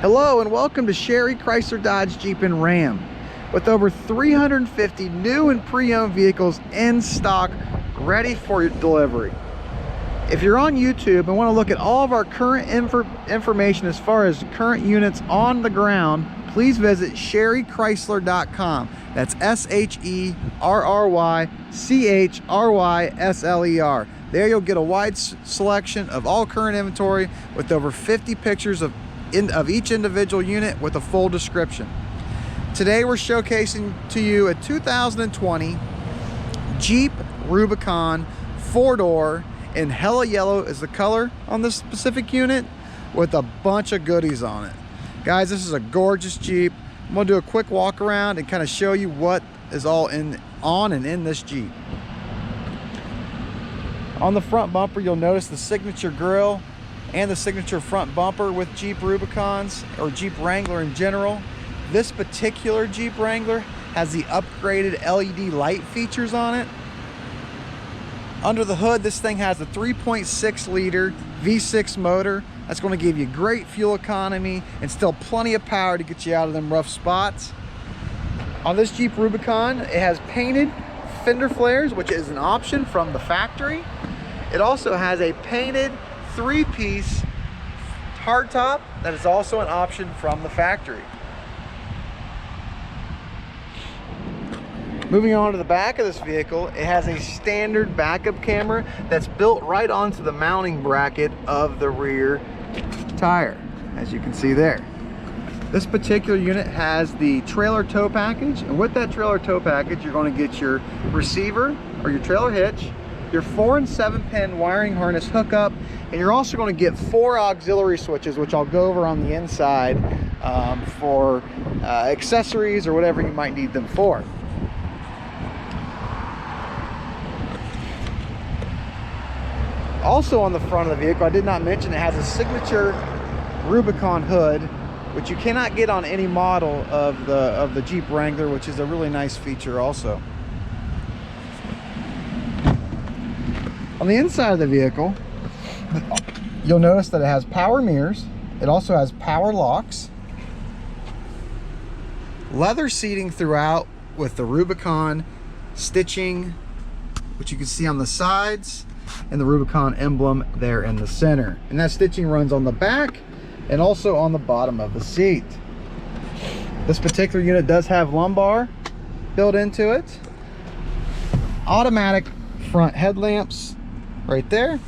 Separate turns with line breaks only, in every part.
Hello and welcome to Sherry Chrysler Dodge Jeep and Ram. With over 350 new and pre-owned vehicles in stock, ready for your delivery. If you're on YouTube and want to look at all of our current information as far as current units on the ground, please visit sherrychrysler.com. That's SHERRYCHRYSLER. There you'll get a wide selection of all current inventory with over 50 pictures of each individual unit with a full description. Today we're showcasing to you a 2020 Jeep Rubicon 4-door in Hellayella is the color on this specific unit, with a bunch of goodies on it. Guys, this is a gorgeous Jeep. I'm gonna do a quick walk around and kind of show you what is all on and in this Jeep. On the front bumper, you'll notice the signature grille and the signature front bumper with Jeep Rubicons or Jeep Wrangler in general. This particular Jeep Wrangler has the upgraded LED light features on it. Under the hood, this thing has a 3.6 liter V6 motor. That's going to give you great fuel economy and still plenty of power to get you out of them rough spots. On this Jeep Rubicon, it has painted fender flares, which is an option from the factory. It also has a painted 3-piece hardtop that is also an option from the factory. Moving on to the back of this vehicle, it has a standard backup camera that's built right onto the mounting bracket of the rear tire, as you can see there. This particular unit has the trailer tow package, and with that trailer tow package, you're going to get your receiver or your trailer hitch, your 4- and 7-pin wiring harness hookup, and you're also going to get 4 auxiliary switches, which I'll go over on the inside for accessories or whatever you might need them for. Also on the front of the vehicle, I did not mention, it has a signature Rubicon hood, which you cannot get on any model of the Jeep Wrangler, which is a really nice feature also. On the inside of the vehicle, you'll notice that it has power mirrors. It also has power locks, leather seating throughout with the Rubicon stitching, which you can see on the sides, and the Rubicon emblem there in the center. And that stitching runs on the back and also on the bottom of the seat. This particular unit does have lumbar built into it. Automatic front headlamps right there.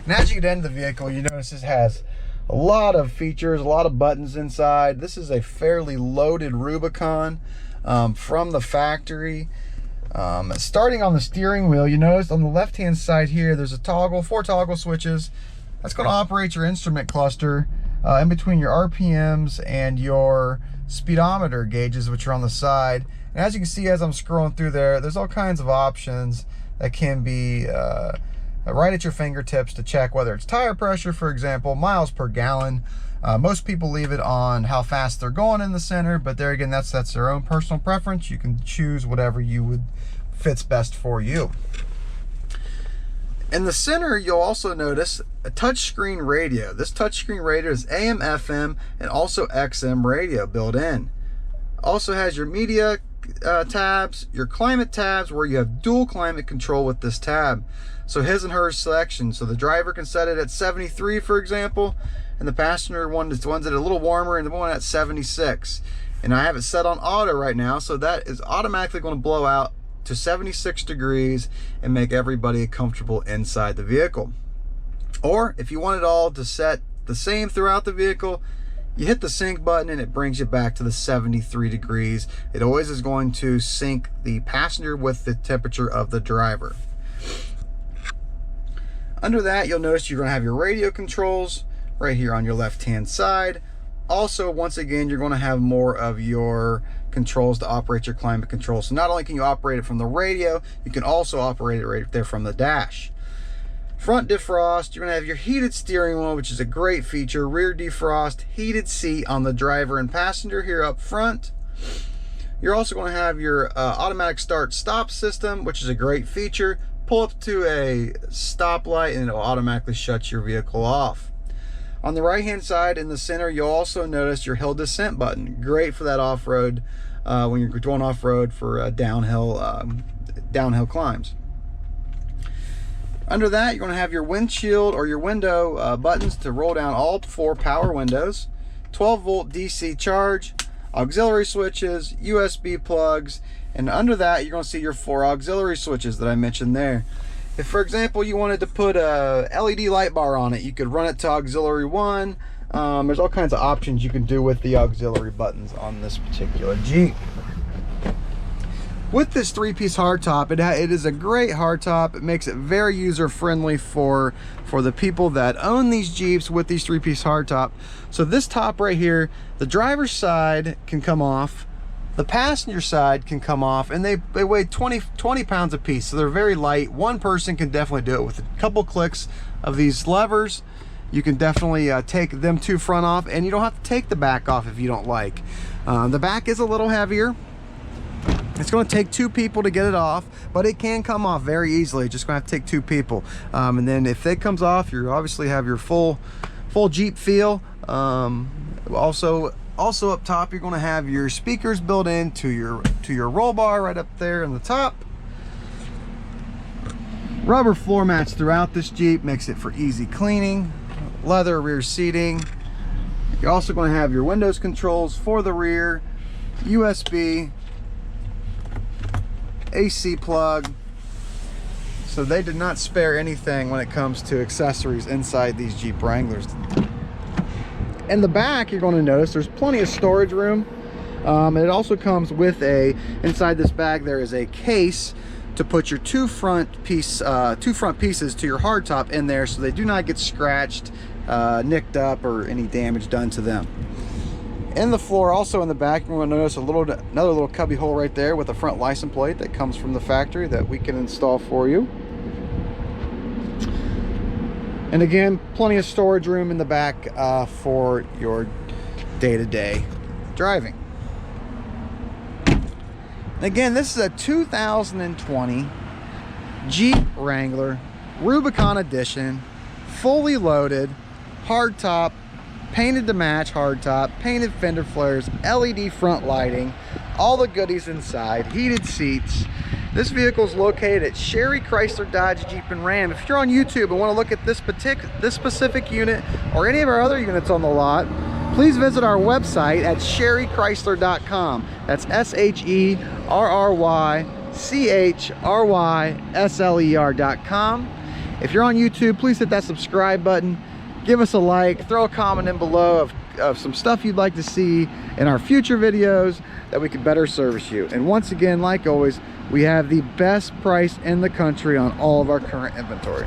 And as you get into the vehicle, you notice this has a lot of features, a lot of buttons inside. This is a fairly loaded Rubicon from the factory. Starting on the steering wheel, you notice on the left hand side here there's a toggle, 4 toggle switches. That's going to operate your instrument cluster in between your RPMs and your speedometer gauges, which are on the side. And as you can see, as I'm scrolling through there's all kinds of options that can be right at your fingertips to check whether it's tire pressure, for example, miles per gallon. Most people leave it on how fast they're going in the center, but there again, that's their own personal preference. You can choose whatever fits best for you. In the center, you'll also notice a touchscreen radio. This touchscreen radio is AM, FM, and also XM radio built in. Also has your media tabs, your climate tabs, where you have dual climate control with this tab. So his and hers selection. So the driver can set it at 73, for example, and the passenger one's at a little warmer, and the one at 76. And I have it set on auto right now, so that is automatically going to blow out to 76 degrees and make everybody comfortable inside the vehicle. Or if you want it all to set the same throughout the vehicle, you hit the sync button and it brings you back to the 73 degrees. It always is going to sync the passenger with the temperature of the driver. Under that, you'll notice you're going to have your radio controls right here on your left hand side. Also, once again, you're going to have more of your controls to operate your climate control. So not only can you operate it from the radio, you can also operate it right there from the dash. Front defrost, you're going to have your heated steering wheel, which is a great feature. Rear defrost, heated seat on the driver and passenger here up front. You're also going to have your automatic start stop system, which is a great feature. Pull up to a stoplight and it'll automatically shut your vehicle off. On the right hand side in the center, you'll also notice your hill descent button. Great for that off-road, when you're going off-road for downhill climbs. Under that, you're going to have your windshield or your window buttons to roll down all 4 power windows, 12-volt DC charge, auxiliary switches, USB plugs, and under that, you're going to see your 4 auxiliary switches that I mentioned there. If, for example, you wanted to put a LED light bar on it, you could run it to auxiliary 1. There's all kinds of options you can do with the auxiliary buttons on this particular Jeep. With this 3-piece hardtop, it is a great hardtop. It makes it very user-friendly for the people that own these Jeeps with these 3-piece hardtop. So this top right here, the driver's side can come off, the passenger side can come off, and they weigh 20 pounds a piece, so they're very light. One person can definitely do it with a couple clicks of these levers. You can definitely take them 2 front off, and you don't have to take the back off if you don't like. The back is a little heavier. It's going to take 2 people to get it off, but it can come off very easily. Just going to have to take 2 people. And then if it comes off, you obviously have your full Jeep feel. Also up top, you're going to have your speakers built in to your roll bar right up there in the top. Rubber floor mats throughout this Jeep makes it for easy cleaning. Leather rear seating. You're also going to have your windows controls for the rear, USB, AC plug. So they did not spare anything when it comes to accessories inside these Jeep Wranglers. In the back, you're going to notice there's plenty of storage room. And it also comes with inside this bag there is a case to put your 2 front pieces to your hardtop in there, so they do not get scratched, nicked up, or any damage done to them. In the floor, also in the back, you're going to notice another little cubby hole right there with a front license plate that comes from the factory that we can install for you. And again, plenty of storage room in the back for your day-to-day driving. And again, this is a 2020 Jeep Wrangler Rubicon Edition, fully loaded, hardtop, painted to match hardtop, painted fender flares, LED front lighting, all the goodies inside, heated seats. This vehicle is located at Sherry Chrysler Dodge Jeep and Ram. If you're on YouTube and want to look at this specific unit or any of our other units on the lot, please visit our website at sherrychrysler.com. That's SHERRYCHRYSLER.com. If you're on YouTube, please hit that subscribe button. Give us a like, throw a comment in below of some stuff you'd like to see in our future videos that we could better service you. And once again, like always, we have the best price in the country on all of our current inventory.